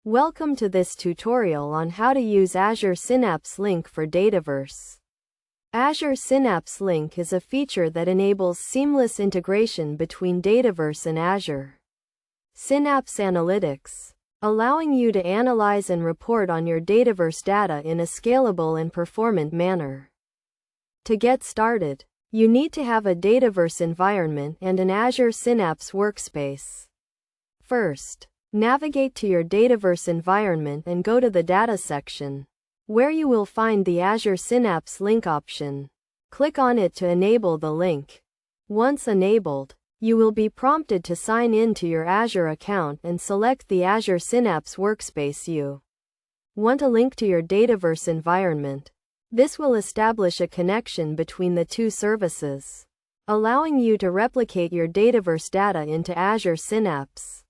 Welcome to this tutorial on how to use Azure Synapse Link for Dataverse. Azure Synapse Link is a feature that enables seamless integration between Dataverse and Azure Synapse Analytics, allowing you to analyze and report on your Dataverse data in a scalable and performant manner. To get started, you need to have a Dataverse environment and an Azure Synapse workspace. First, navigate to your Dataverse environment and go to the Data section, where you will find the Azure Synapse Link option. Click on it to enable the link. Once enabled, you will be prompted to sign in to your Azure account and select the Azure Synapse workspace you want to link to your Dataverse environment. This will establish a connection between the two services, allowing you to replicate your Dataverse data into Azure Synapse.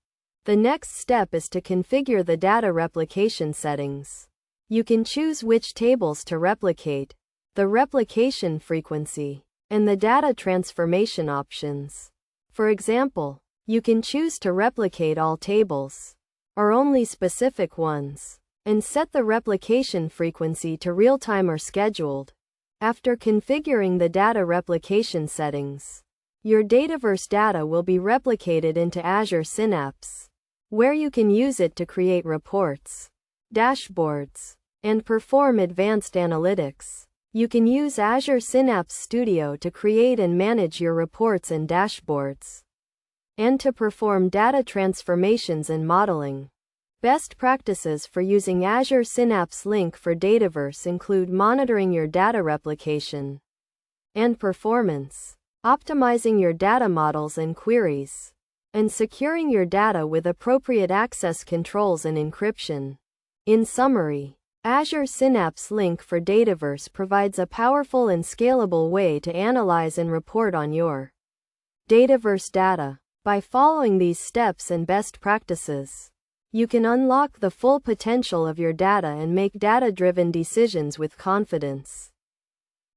The next step is to configure the data replication settings. You can choose which tables to replicate, the replication frequency, and the data transformation options. For example, you can choose to replicate all tables, or only specific ones, and set the replication frequency to real-time or scheduled. After configuring the data replication settings, your Dataverse data will be replicated into Azure Synapse, where you can use it to create reports, dashboards, and perform advanced analytics. You can use Azure Synapse Studio to create and manage your reports and dashboards, and to perform data transformations and modeling. Best practices for using Azure Synapse Link for Dataverse include monitoring your data replication and performance, optimizing your data models and queries, and securing your data with appropriate access controls and encryption. In summary, Azure Synapse Link for Dataverse provides a powerful and scalable way to analyze and report on your Dataverse data. By following these steps and best practices, you can unlock the full potential of your data and make data-driven decisions with confidence.